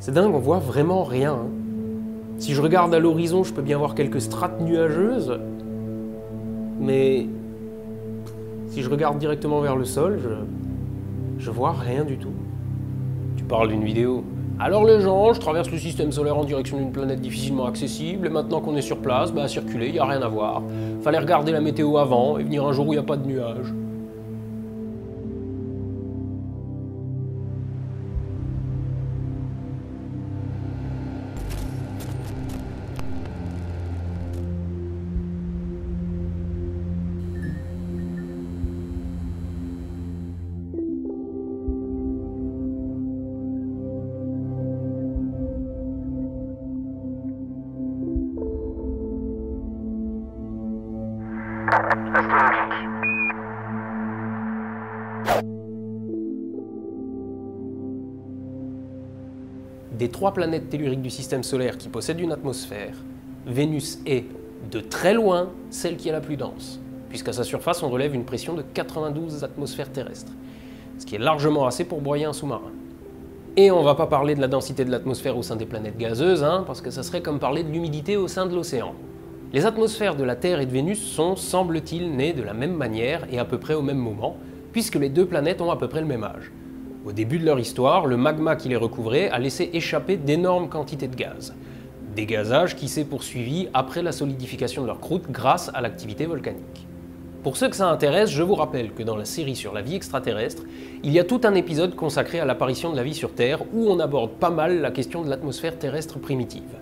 C'est dingue, on voit vraiment rien. Hein. Si je regarde à l'horizon, je peux bien voir quelques strates nuageuses, mais si je regarde directement vers le sol, je vois rien du tout. Tu parles d'une vidéo. Alors les gens, je traverse le système solaire en direction d'une planète difficilement accessible, et maintenant qu'on est sur place, à circuler, il n'y a rien à voir. Fallait regarder la météo avant et venir un jour où il n'y a pas de nuages. Des 3 planètes telluriques du système solaire qui possèdent une atmosphère, Vénus est, de très loin, celle qui est la plus dense, puisqu'à sa surface on relève une pression de 92 atmosphères terrestres, ce qui est largement assez pour broyer un sous-marin. Et on va pas parler de la densité de l'atmosphère au sein des planètes gazeuses, parce que ça serait comme parler de l'humidité au sein de l'océan. Les atmosphères de la Terre et de Vénus sont, semble-t-il, nées de la même manière et à peu près au même moment, puisque les 2 planètes ont à peu près le même âge. Au début de leur histoire, le magma qui les recouvrait a laissé échapper d'énormes quantités de gaz. Dégazage qui s'est poursuivi après la solidification de leur croûte grâce à l'activité volcanique. Pour ceux que ça intéresse, je vous rappelle que dans la série sur la vie extraterrestre, il y a tout un épisode consacré à l'apparition de la vie sur Terre où on aborde pas mal la question de l'atmosphère terrestre primitive.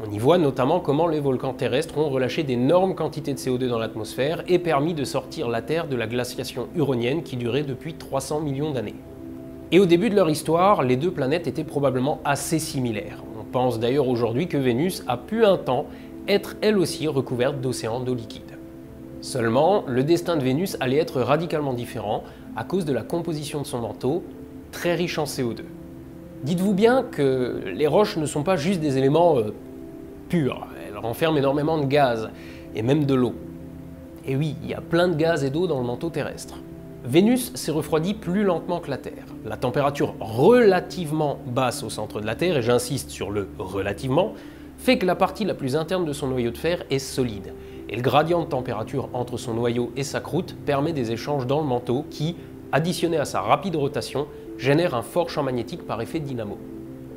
On y voit notamment comment les volcans terrestres ont relâché d'énormes quantités de CO2 dans l'atmosphère et permis de sortir la Terre de la glaciation huronienne qui durait depuis 300 millions d'années. Et au début de leur histoire, les 2 planètes étaient probablement assez similaires. On pense d'ailleurs aujourd'hui que Vénus a pu un temps être elle aussi recouverte d'océans d'eau liquide. Seulement, le destin de Vénus allait être radicalement différent à cause de la composition de son manteau, très riche en CO2. Dites-vous bien que les roches ne sont pas juste des éléments purs, elles renferment énormément de gaz, et même de l'eau. Et oui, il y a plein de gaz et d'eau dans le manteau terrestre. Vénus s'est refroidie plus lentement que la Terre. La température relativement basse au centre de la Terre, et j'insiste sur le relativement, fait que la partie la plus interne de son noyau de fer est solide. Et le gradient de température entre son noyau et sa croûte permet des échanges dans le manteau qui, additionné à sa rapide rotation, génèrent un fort champ magnétique par effet dynamo.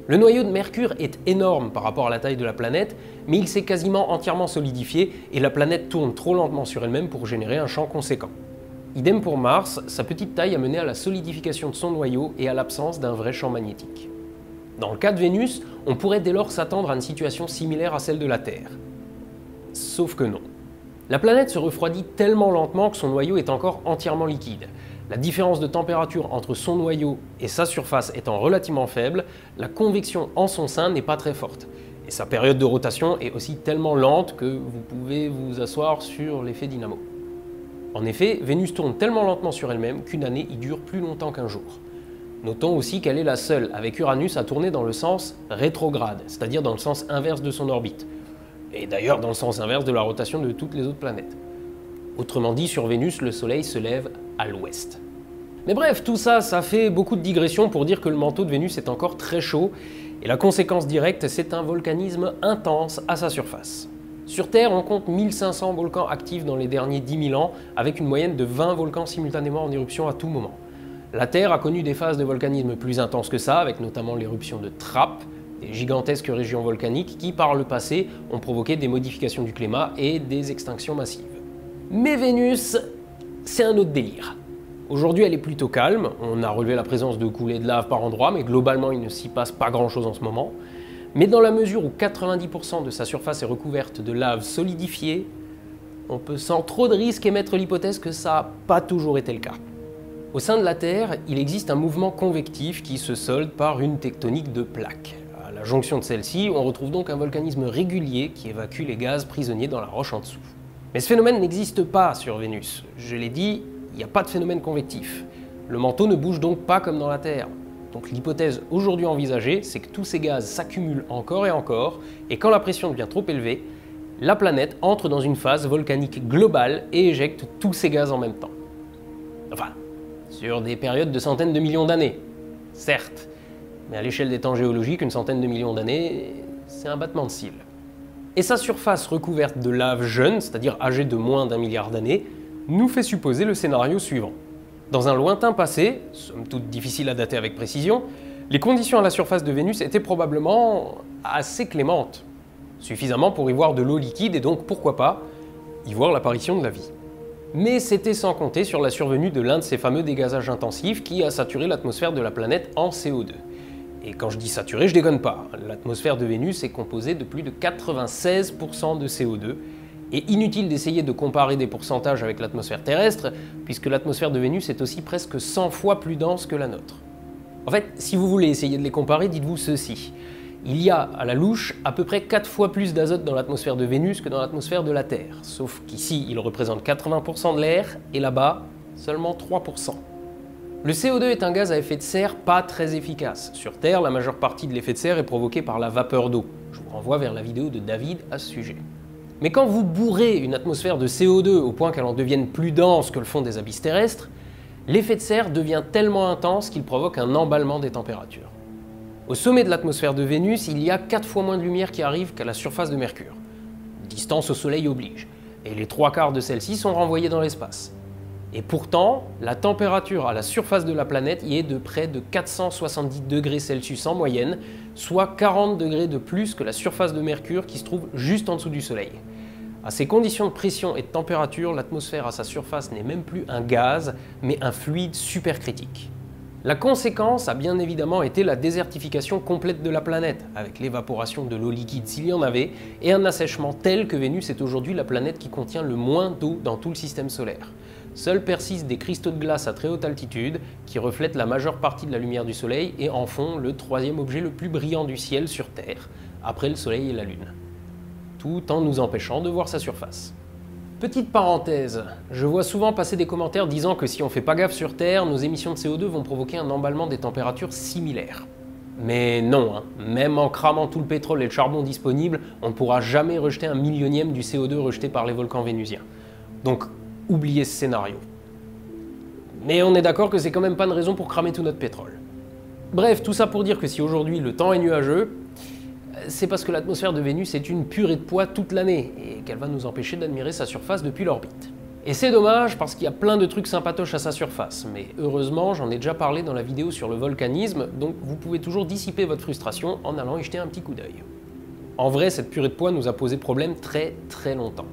Le noyau de Mercure est énorme par rapport à la taille de la planète, mais il s'est quasiment entièrement solidifié et la planète tourne trop lentement sur elle-même pour générer un champ conséquent. Idem pour Mars, sa petite taille a mené à la solidification de son noyau et à l'absence d'un vrai champ magnétique. Dans le cas de Vénus, on pourrait dès lors s'attendre à une situation similaire à celle de la Terre. Sauf que non. La planète se refroidit tellement lentement que son noyau est encore entièrement liquide. La différence de température entre son noyau et sa surface étant relativement faible, la convection en son sein n'est pas très forte. Et sa période de rotation est aussi tellement lente que vous pouvez vous asseoir sur l'effet dynamo. En effet, Vénus tourne tellement lentement sur elle-même qu'une année y dure plus longtemps qu'un jour. Notons aussi qu'elle est la seule, avec Uranus, à tourner dans le sens rétrograde, c'est-à-dire dans le sens inverse de son orbite. Et d'ailleurs dans le sens inverse de la rotation de toutes les autres planètes. Autrement dit, sur Vénus, le Soleil se lève à l'ouest. Mais bref, tout ça, ça fait beaucoup de digressions pour dire que le manteau de Vénus est encore très chaud, et la conséquence directe, c'est un volcanisme intense à sa surface. Sur Terre, on compte 1500 volcans actifs dans les derniers 10 000 ans, avec une moyenne de 20 volcans simultanément en éruption à tout moment. La Terre a connu des phases de volcanisme plus intenses que ça, avec notamment l'éruption de Trapp, des gigantesques régions volcaniques qui, par le passé, ont provoqué des modifications du climat et des extinctions massives. Mais Vénus, c'est un autre délire. Aujourd'hui, elle est plutôt calme, on a relevé la présence de coulées de lave par endroits, mais globalement, il ne s'y passe pas grand-chose en ce moment. Mais dans la mesure où 90% de sa surface est recouverte de lave solidifiée, on peut sans trop de risque émettre l'hypothèse que ça n'a pas toujours été le cas. Au sein de la Terre, il existe un mouvement convectif qui se solde par une tectonique de plaques. À la jonction de celle-ci, on retrouve donc un volcanisme régulier qui évacue les gaz prisonniers dans la roche en dessous. Mais ce phénomène n'existe pas sur Vénus. Je l'ai dit, il n'y a pas de phénomène convectif. Le manteau ne bouge donc pas comme dans la Terre. Donc l'hypothèse aujourd'hui envisagée, c'est que tous ces gaz s'accumulent encore et encore, et quand la pression devient trop élevée, la planète entre dans une phase volcanique globale et éjecte tous ces gaz en même temps. Enfin, sur des périodes de centaines de millions d'années, certes, Mais à l'échelle des temps géologiques, une centaine de millions d'années, c'est un battement de cils. Et sa surface recouverte de lave jeune, c'est-à-dire âgée de moins d'1 milliard d'années, nous fait supposer le scénario suivant. Dans un lointain passé, somme toute difficile à dater avec précision, les conditions à la surface de Vénus étaient probablement assez clémentes. Suffisamment pour y voir de l'eau liquide et donc, pourquoi pas, y voir l'apparition de la vie. Mais c'était sans compter sur la survenue de l'un de ces fameux dégazages intensifs qui a saturé l'atmosphère de la planète en CO2. Et quand je dis saturé, je déconne pas. L'atmosphère de Vénus est composée de plus de 96% de CO2, et inutile d'essayer de comparer des pourcentages avec l'atmosphère terrestre, puisque l'atmosphère de Vénus est aussi presque 100 fois plus dense que la nôtre. En fait, si vous voulez essayer de les comparer, dites-vous ceci. Il y a, à la louche, à peu près 4 fois plus d'azote dans l'atmosphère de Vénus que dans l'atmosphère de la Terre. Sauf qu'ici, il représente 80% de l'air, et là-bas, seulement 3%. Le CO2 est un gaz à effet de serre pas très efficace. Sur Terre, la majeure partie de l'effet de serre est provoquée par la vapeur d'eau. Je vous renvoie vers la vidéo de David à ce sujet. Mais quand vous bourrez une atmosphère de CO2 au point qu'elle en devienne plus dense que le fond des abysses terrestres, l'effet de serre devient tellement intense qu'il provoque un emballement des températures. Au sommet de l'atmosphère de Vénus, il y a 4 fois moins de lumière qui arrive qu'à la surface de Mercure. Distance au Soleil oblige, et les 3/4 de celle-ci sont renvoyés dans l'espace. Et pourtant, la température à la surface de la planète y est de près de 470 degrés Celsius en moyenne, soit 40 degrés de plus que la surface de Mercure qui se trouve juste en dessous du Soleil. À ces conditions de pression et de température, l'atmosphère à sa surface n'est même plus un gaz, mais un fluide supercritique. La conséquence a bien évidemment été la désertification complète de la planète, avec l'évaporation de l'eau liquide s'il y en avait, et un assèchement tel que Vénus est aujourd'hui la planète qui contient le moins d'eau dans tout le système solaire. Seuls persistent des cristaux de glace à très haute altitude, qui reflètent la majeure partie de la lumière du Soleil et en font le 3e objet le plus brillant du ciel sur Terre, après le Soleil et la Lune. Tout en nous empêchant de voir sa surface. Petite parenthèse, je vois souvent passer des commentaires disant que si on fait pas gaffe sur Terre, nos émissions de CO2 vont provoquer un emballement des températures similaires. Mais non, même en cramant tout le pétrole et le charbon disponible, on ne pourra jamais rejeter un millionième du CO2 rejeté par les volcans vénusiens. Donc, oubliez ce scénario. Mais on est d'accord que c'est quand même pas une raison pour cramer tout notre pétrole. Bref, tout ça pour dire que si aujourd'hui le temps est nuageux, c'est parce que l'atmosphère de Vénus est une purée de poids toute l'année et qu'elle va nous empêcher d'admirer sa surface depuis l'orbite. Et c'est dommage parce qu'il y a plein de trucs sympatoches à sa surface, mais heureusement j'en ai déjà parlé dans la vidéo sur le volcanisme, donc vous pouvez toujours dissiper votre frustration en allant y jeter un petit coup d'œil. En vrai, cette purée de poids nous a posé problème très longtemps.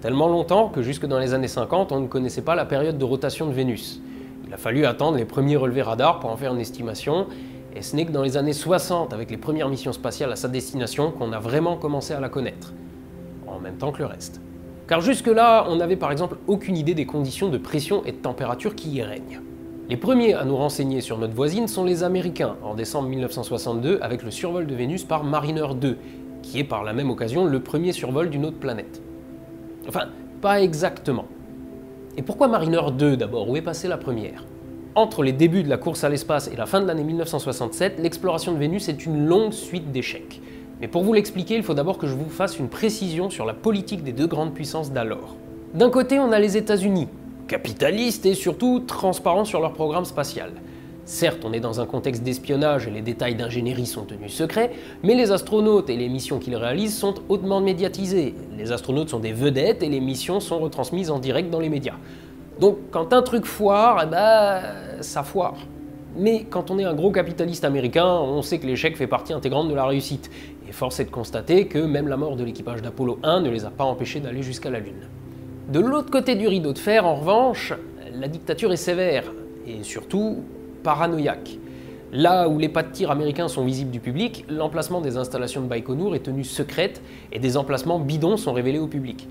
Tellement longtemps que jusque dans les années 50, on ne connaissait pas la période de rotation de Vénus. Il a fallu attendre les premiers relevés radars pour en faire une estimation, et ce n'est que dans les années 60, avec les premières missions spatiales à sa destination, qu'on a vraiment commencé à la connaître, en même temps que le reste. Car jusque-là, on n'avait par exemple aucune idée des conditions de pression et de température qui y règnent. Les premiers à nous renseigner sur notre voisine sont les Américains, en décembre 1962, avec le survol de Vénus par Mariner 2, qui est par la même occasion le premier survol d'une autre planète. Enfin, pas exactement. Et pourquoi Mariner 2 d'abord? Où est passée la première? Entre les débuts de la course à l'espace et la fin de l'année 1967, l'exploration de Vénus est une longue suite d'échecs. Mais pour vous l'expliquer, il faut d'abord que je vous fasse une précision sur la politique des deux grandes puissances d'alors. D'un côté, on a les États-Unis, capitalistes et surtout transparents sur leur programme spatial. Certes, on est dans un contexte d'espionnage et les détails d'ingénierie sont tenus secrets, mais les astronautes et les missions qu'ils réalisent sont hautement médiatisés. Les astronautes sont des vedettes et les missions sont retransmises en direct dans les médias. Donc quand un truc foire, ça foire. Mais quand on est un gros capitaliste américain, on sait que l'échec fait partie intégrante de la réussite. Et force est de constater que même la mort de l'équipage d'Apollo 1 ne les a pas empêchés d'aller jusqu'à la Lune. De l'autre côté du rideau de fer, en revanche, la dictature est sévère, et surtout paranoïaque. Là où les pas de tir américains sont visibles du public, l'emplacement des installations de Baïkonour est tenu secrète et des emplacements bidons sont révélés au public.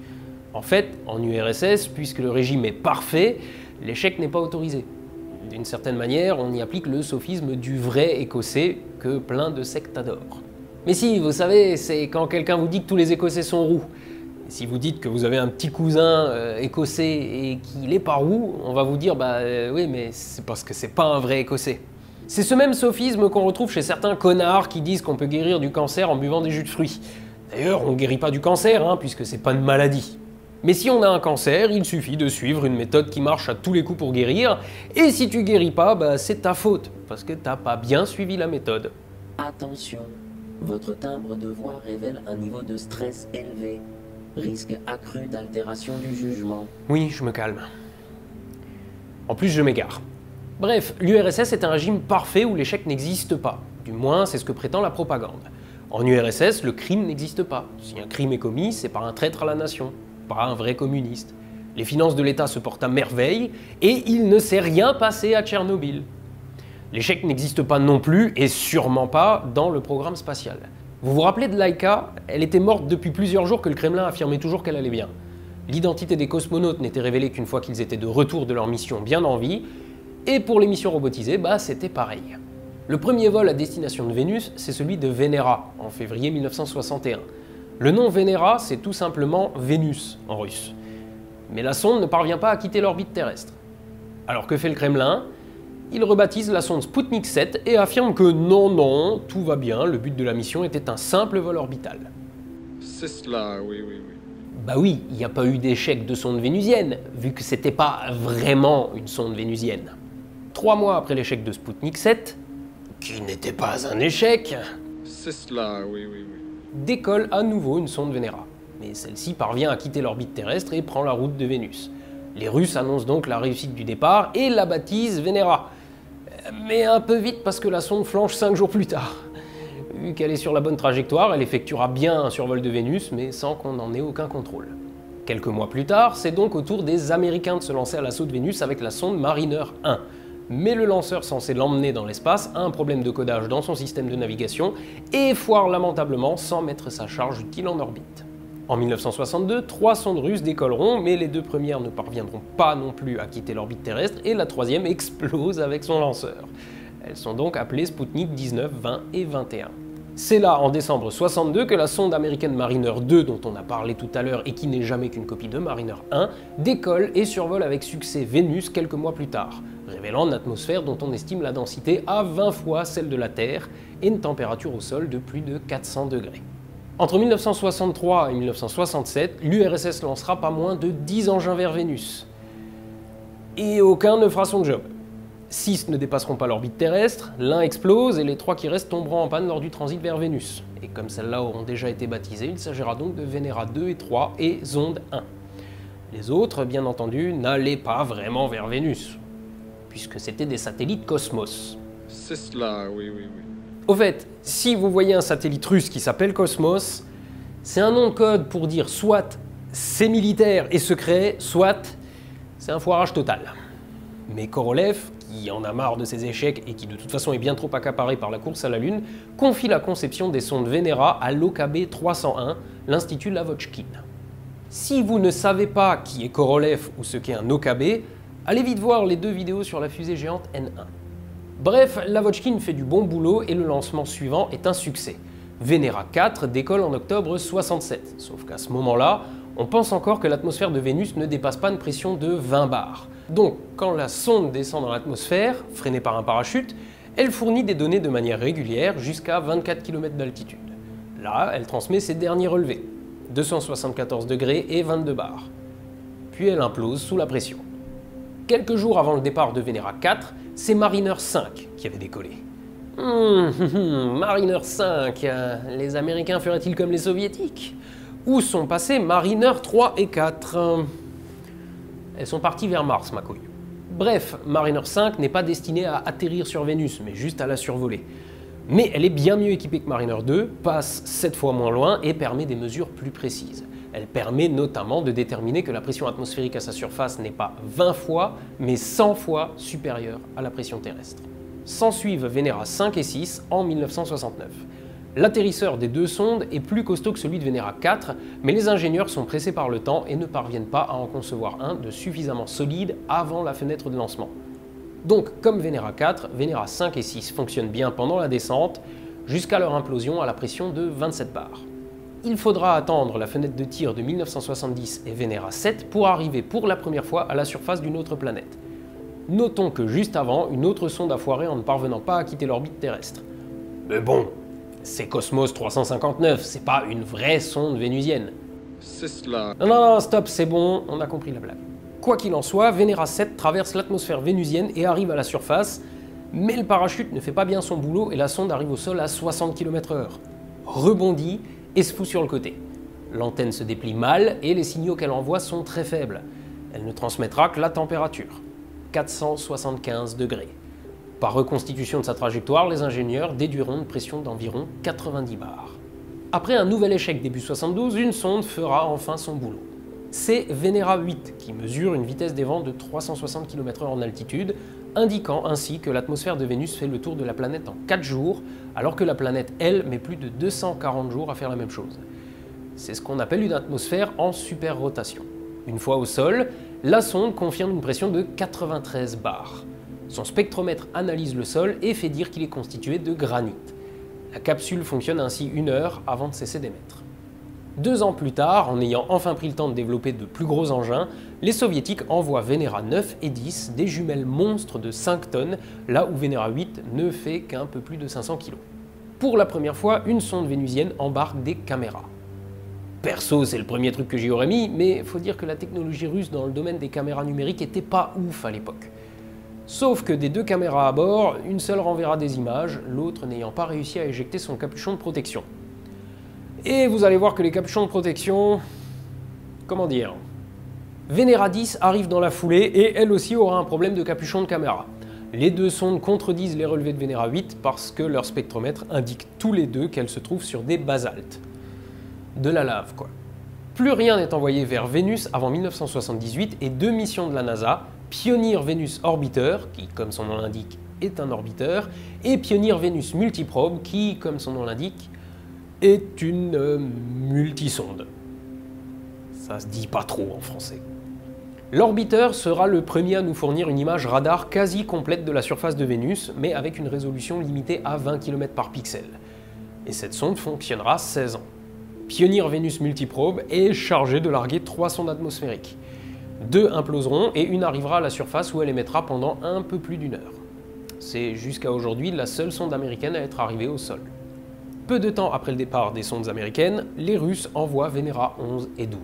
En fait, en URSS, puisque le régime est parfait, l'échec n'est pas autorisé. D'une certaine manière, on y applique le sophisme du vrai écossais que plein de sectes adorent. Mais si, vous savez, c'est quand quelqu'un vous dit que tous les Écossais sont roux. Et si vous dites que vous avez un petit cousin écossais et qu'il est pas roux, on va vous dire oui, mais c'est parce que c'est pas un vrai Écossais. C'est ce même sophisme qu'on retrouve chez certains connards qui disent qu'on peut guérir du cancer en buvant des jus de fruits. D'ailleurs, on ne guérit pas du cancer, puisque c'est pas une maladie. Mais si on a un cancer, il suffit de suivre une méthode qui marche à tous les coups pour guérir, et si tu guéris pas, bah c'est ta faute, parce que t'as pas bien suivi la méthode. Attention, votre timbre de voix révèle un niveau de stress élevé. Risque accru d'altération du jugement. Oui, je me calme. En plus, je m'égare. Bref, l'URSS est un régime parfait où l'échec n'existe pas. Du moins, c'est ce que prétend la propagande. En URSS, le crime n'existe pas. Si un crime est commis, c'est par un traître à la nation, pas un vrai communiste. Les finances de l'État se portent à merveille et il ne s'est rien passé à Tchernobyl. L'échec n'existe pas non plus et sûrement pas dans le programme spatial. Vous vous rappelez de Laika? Elle était morte depuis plusieurs jours que le Kremlin affirmait toujours qu'elle allait bien. L'identité des cosmonautes n'était révélée qu'une fois qu'ils étaient de retour de leur mission bien en vie, et pour les missions robotisées, bah c'était pareil. Le premier vol à destination de Vénus, c'est celui de Venera, en février 1961. Le nom Venera, c'est tout simplement Vénus en russe. Mais la sonde ne parvient pas à quitter l'orbite terrestre. Alors que fait le Kremlin? Il rebaptise la sonde Sputnik 7 et affirme que non, tout va bien, le but de la mission était un simple vol orbital. C'est cela, oui. Bah oui, il n'y a pas eu d'échec de sonde vénusienne, vu que c'était pas vraiment une sonde vénusienne. 3 mois après l'échec de Sputnik 7, qui n'était pas un échec, C'est cela, oui. décolle à nouveau une sonde Venera. Mais celle-ci parvient à quitter l'orbite terrestre et prend la route de Vénus. Les Russes annoncent donc la réussite du départ et la baptisent Venera. Mais un peu vite parce que la sonde flanche 5 jours plus tard. Vu qu'elle est sur la bonne trajectoire, elle effectuera bien un survol de Vénus, mais sans qu'on n'en ait aucun contrôle. Quelques mois plus tard, c'est donc au tour des Américains de se lancer à l'assaut de Vénus avec la sonde Mariner 1. Mais le lanceur censé l'emmener dans l'espace a un problème de codage dans son système de navigation et foire lamentablement sans mettre sa charge utile en orbite. En 1962, 3 sondes russes décolleront, mais les 2 premières ne parviendront pas non plus à quitter l'orbite terrestre et la 3e explose avec son lanceur. Elles sont donc appelées Sputnik 19, 20 et 21. C'est là, en décembre 62, que la sonde américaine Mariner 2, dont on a parlé tout à l'heure et qui n'est jamais qu'une copie de Mariner 1, décolle et survole avec succès Vénus quelques mois plus tard, révélant une atmosphère dont on estime la densité à 20 fois celle de la Terre et une température au sol de plus de 400 degrés. Entre 1963 et 1967, l'URSS lancera pas moins de 10 engins vers Vénus. Et aucun ne fera son job. 6 ne dépasseront pas l'orbite terrestre, l'un explose et les 3 qui restent tomberont en panne lors du transit vers Vénus. Et comme celles-là auront déjà été baptisées, il s'agira donc de Venera 2 et 3 et Zonde 1. Les autres, bien entendu, n'allaient pas vraiment vers Vénus, puisque c'était des satellites Cosmos. C'est cela, oui. Au fait, si vous voyez un satellite russe qui s'appelle Cosmos, c'est un nom de code pour dire soit c'est militaire et secret, soit c'est un foirage total. Mais Korolev, qui en a marre de ses échecs et qui de toute façon est bien trop accaparé par la course à la Lune, confie la conception des sondes Venera à l'OKB 301, l'Institut Lavochkin. Si vous ne savez pas qui est Korolev ou ce qu'est un OKB, allez vite voir les 2 vidéos sur la fusée géante N1. Bref, Lavochkin fait du bon boulot et le lancement suivant est un succès. Venera 4 décolle en octobre 67, sauf qu'à ce moment-là, on pense encore que l'atmosphère de Vénus ne dépasse pas une pression de 20 bars. Donc, quand la sonde descend dans l'atmosphère, freinée par un parachute, elle fournit des données de manière régulière jusqu'à 24 km d'altitude. Là, elle transmet ses derniers relevés, 274 degrés et 22 bars. Puis elle implose sous la pression. Quelques jours avant le départ de Venera 4, c'est Mariner 5 qui avait décollé. Mariner 5, les Américains feraient-ils comme les Soviétiques? Où sont passés Mariner 3 et 4? Elles sont parties vers Mars, ma couille. Bref, Mariner 5 n'est pas destinée à atterrir sur Vénus, mais juste à la survoler. Mais elle est bien mieux équipée que Mariner 2, passe 7 fois moins loin et permet des mesures plus précises. Elle permet notamment de déterminer que la pression atmosphérique à sa surface n'est pas 20 fois, mais 100 fois supérieure à la pression terrestre. S'ensuivent Venera 5 et 6 en 1969. L'atterrisseur des 2 sondes est plus costaud que celui de Venera 4, mais les ingénieurs sont pressés par le temps et ne parviennent pas à en concevoir un de suffisamment solide avant la fenêtre de lancement. Donc, comme Venera 4, Venera 5 et 6 fonctionnent bien pendant la descente, jusqu'à leur implosion à la pression de 27 bars. Il faudra attendre la fenêtre de tir de 1970 et Venera 7 pour arriver pour la première fois à la surface d'une autre planète. Notons que juste avant, une autre sonde a foiré en ne parvenant pas à quitter l'orbite terrestre. Mais bon, c'est Cosmos 359, c'est pas une vraie sonde vénusienne. C'est cela. Non, non, non, stop, c'est bon, on a compris la blague. Quoi qu'il en soit, Venera 7 traverse l'atmosphère vénusienne et arrive à la surface, mais le parachute ne fait pas bien son boulot et la sonde arrive au sol à 60 km/h. Rebondit et se fout sur le côté. L'antenne se déplie mal et les signaux qu'elle envoie sont très faibles. Elle ne transmettra que la température, 475 degrés. Par reconstitution de sa trajectoire, les ingénieurs déduiront une pression d'environ 90 bars. Après un nouvel échec début 72, une sonde fera enfin son boulot. C'est Venera 8 qui mesure une vitesse des vents de 360 km/h en altitude, indiquant ainsi que l'atmosphère de Vénus fait le tour de la planète en 4 jours, alors que la planète, elle, met plus de 240 jours à faire la même chose. C'est ce qu'on appelle une atmosphère en superrotation. Une fois au sol, la sonde confirme une pression de 93 bars. Son spectromètre analyse le sol et fait dire qu'il est constitué de granit. La capsule fonctionne ainsi 1 heure avant de cesser d'émettre. 2 ans plus tard, en ayant enfin pris le temps de développer de plus gros engins, les soviétiques envoient Venera 9 et 10, des jumelles monstres de 5 tonnes, là où Venera 8 ne fait qu'un peu plus de 500 kg. Pour la première fois, une sonde vénusienne embarque des caméras. Perso, c'est le premier truc que j'y aurais mis, mais faut dire que la technologie russe dans le domaine des caméras numériques était pas ouf à l'époque. Sauf que des 2 caméras à bord, une seule renverra des images, l'autre n'ayant pas réussi à éjecter son capuchon de protection. Et vous allez voir que les capuchons de protection... comment dire... Venera 10 arrive dans la foulée et elle aussi aura un problème de capuchon de caméra. Les 2 sondes contredisent les relevés de Venera 8 parce que leur spectromètre indique tous les 2 qu'elles se trouvent sur des basaltes. De la lave, quoi. Plus rien n'est envoyé vers Vénus avant 1978 et 2 missions de la NASA, Pioneer Venus Orbiter, qui, comme son nom l'indique, est un orbiteur, et Pioneer Venus Multiprobe, qui, comme son nom l'indique, est une multisonde. Ça se dit pas trop en français. L'orbiteur sera le premier à nous fournir une image radar quasi complète de la surface de Vénus, mais avec une résolution limitée à 20 km par pixel. Et cette sonde fonctionnera 16 ans. Pioneer Venus Multiprobe est chargée de larguer 3 sondes atmosphériques. 2 imploseront et une arrivera à la surface où elle émettra pendant un peu plus d'1 heure. C'est jusqu'à aujourd'hui la seule sonde américaine à être arrivée au sol. Peu de temps après le départ des sondes américaines, les Russes envoient Venera 11 et 12.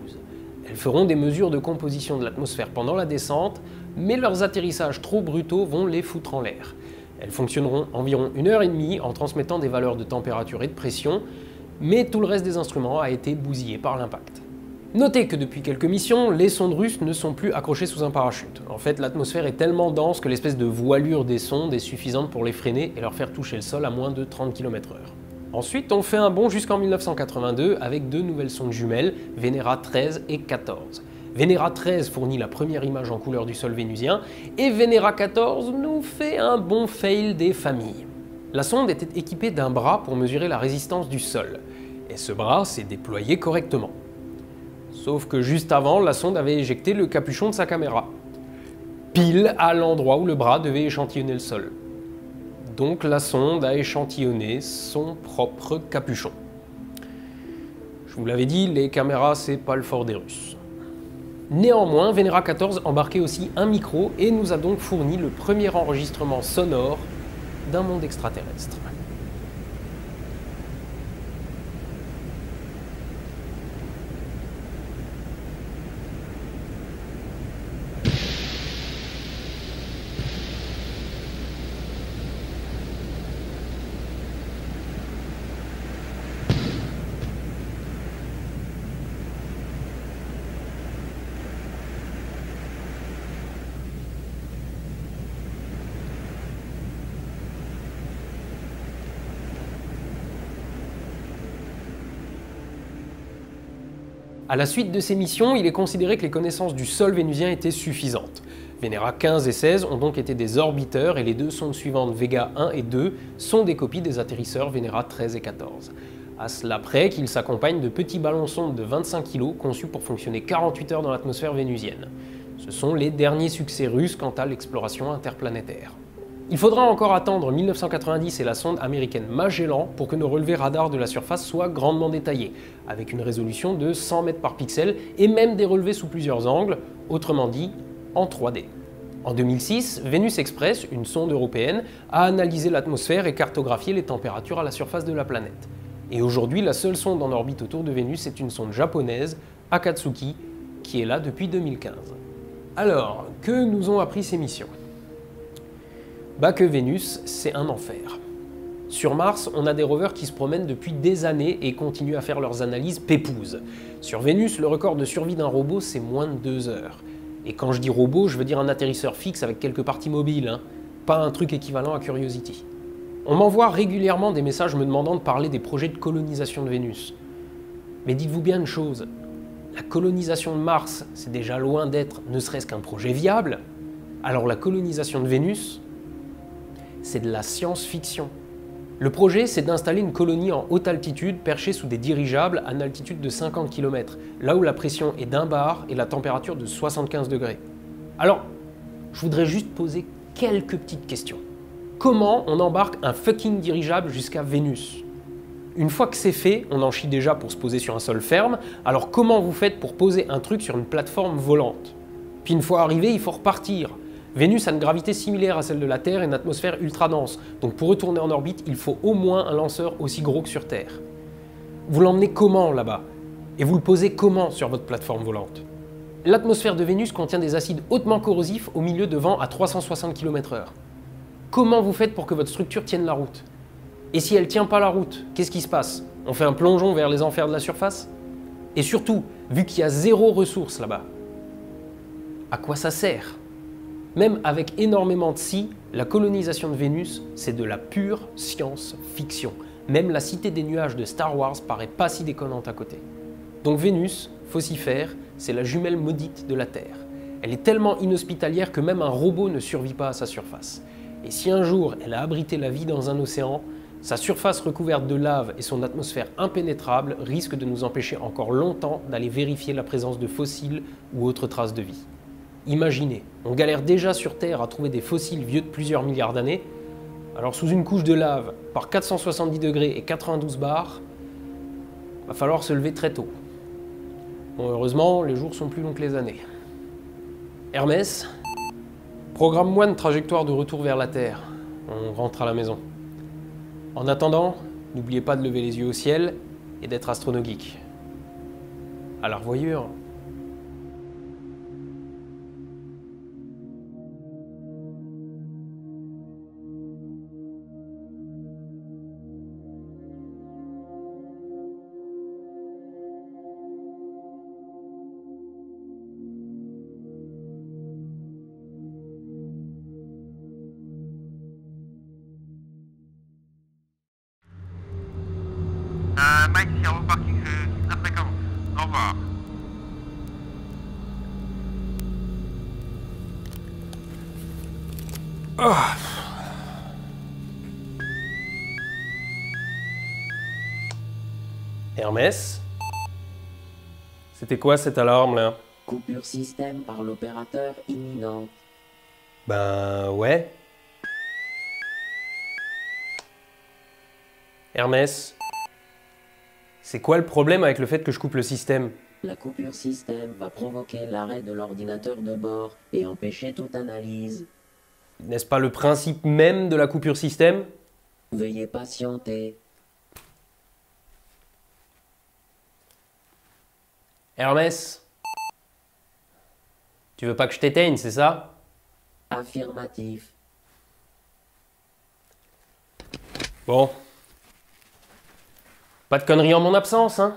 Elles feront des mesures de composition de l'atmosphère pendant la descente, mais leurs atterrissages trop brutaux vont les foutre en l'air. Elles fonctionneront environ 1h30 en transmettant des valeurs de température et de pression, mais tout le reste des instruments a été bousillé par l'impact. Notez que depuis quelques missions, les sondes russes ne sont plus accrochées sous un parachute. En fait, l'atmosphère est tellement dense que l'espèce de voilure des sondes est suffisante pour les freiner et leur faire toucher le sol à moins de 30 km/h. Ensuite, on fait un bond jusqu'en 1982 avec 2 nouvelles sondes jumelles, Venera 13 et 14. Venera 13 fournit la première image en couleur du sol vénusien et Venera 14 nous fait un bon fail des familles. La sonde était équipée d'un bras pour mesurer la résistance du sol, et ce bras s'est déployé correctement. Sauf que juste avant, la sonde avait éjecté le capuchon de sa caméra, pile à l'endroit où le bras devait échantillonner le sol. Donc la sonde a échantillonné son propre capuchon. Je vous l'avais dit, les caméras c'est pas le fort des Russes. Néanmoins, Venera 14 embarquait aussi un micro et nous a donc fourni le premier enregistrement sonore d'un monde extraterrestre. À la suite de ces missions, il est considéré que les connaissances du sol vénusien étaient suffisantes. Venera 15 et 16 ont donc été des orbiteurs et les 2 sondes suivantes Vega 1 et 2 sont des copies des atterrisseurs Venera 13 et 14. À cela près qu'ils s'accompagnent de petits ballons-sondes de 25 kg conçus pour fonctionner 48 heures dans l'atmosphère vénusienne. Ce sont les derniers succès russes quant à l'exploration interplanétaire. Il faudra encore attendre 1990 et la sonde américaine Magellan pour que nos relevés radars de la surface soient grandement détaillés, avec une résolution de 100 mètres par pixel et même des relevés sous plusieurs angles, autrement dit en 3D. En 2006, Venus Express, une sonde européenne, a analysé l'atmosphère et cartographié les températures à la surface de la planète. Et aujourd'hui, la seule sonde en orbite autour de Vénus est une sonde japonaise, Akatsuki, qui est là depuis 2015. Alors, que nous ont appris ces missions? Bah que Vénus, c'est un enfer. Sur Mars, on a des rovers qui se promènent depuis des années et continuent à faire leurs analyses pépouses. Sur Vénus, le record de survie d'un robot, c'est moins de 2 heures. Et quand je dis robot, je veux dire un atterrisseur fixe avec quelques parties mobiles, hein, pas un truc équivalent à Curiosity. On m'envoie régulièrement des messages me demandant de parler des projets de colonisation de Vénus. Mais dites-vous bien une chose, la colonisation de Mars, c'est déjà loin d'être ne serait-ce qu'un projet viable. Alors la colonisation de Vénus, c'est de la science-fiction. Le projet, c'est d'installer une colonie en haute altitude perchée sous des dirigeables à une altitude de 50 km, là où la pression est d'1 bar et la température de 75 degrés. Alors, je voudrais juste poser quelques petites questions. Comment on embarque un fucking dirigeable jusqu'à Vénus? Une fois que c'est fait, on en chie déjà pour se poser sur un sol ferme, alors comment vous faites pour poser un truc sur une plateforme volante? Puis une fois arrivé, il faut repartir. Vénus a une gravité similaire à celle de la Terre et une atmosphère ultra dense, donc pour retourner en orbite, il faut au moins un lanceur aussi gros que sur Terre. Vous l'emmenez comment là-bas? Et vous le posez comment sur votre plateforme volante? L'atmosphère de Vénus contient des acides hautement corrosifs au milieu de vents à 360 km/h. Comment vous faites pour que votre structure tienne la route? Et si elle ne tient pas la route, qu'est-ce qui se passe? On fait un plongeon vers les enfers de la surface? Et surtout, vu qu'il y a zéro ressource là-bas, à quoi ça sert? Même avec énormément de si, la colonisation de Vénus, c'est de la pure science-fiction. Même la cité des nuages de Star Wars paraît pas si déconnante à côté. Donc Vénus, faut s'y faire, c'est la jumelle maudite de la Terre. Elle est tellement inhospitalière que même un robot ne survit pas à sa surface. Et si un jour elle a abrité la vie dans un océan, sa surface recouverte de lave et son atmosphère impénétrable risquent de nous empêcher encore longtemps d'aller vérifier la présence de fossiles ou autres traces de vie. Imaginez, on galère déjà sur Terre à trouver des fossiles vieux de plusieurs milliards d'années, alors sous une couche de lave, par 470 degrés et 92 bars, va falloir se lever très tôt. Bon, heureusement, les jours sont plus longs que les années. Hermès, programme-moi une trajectoire de retour vers la Terre. On rentre à la maison. En attendant, n'oubliez pas de lever les yeux au ciel et d'être astronogeek. À la revoyure. Mike, si en parking, je quitte la fréquence. Au revoir. Hermès, c'était quoi cette alarme là? Coupure système par l'opérateur imminente. Ben ouais. Hermès, c'est quoi le problème avec le fait que je coupe le système? La coupure système va provoquer l'arrêt de l'ordinateur de bord et empêcher toute analyse. N'est-ce pas le principe même de la coupure système? Veuillez patienter. Hermès, tu veux pas que je t'éteigne, c'est ça? Affirmatif. Bon. Pas de conneries en mon absence, hein?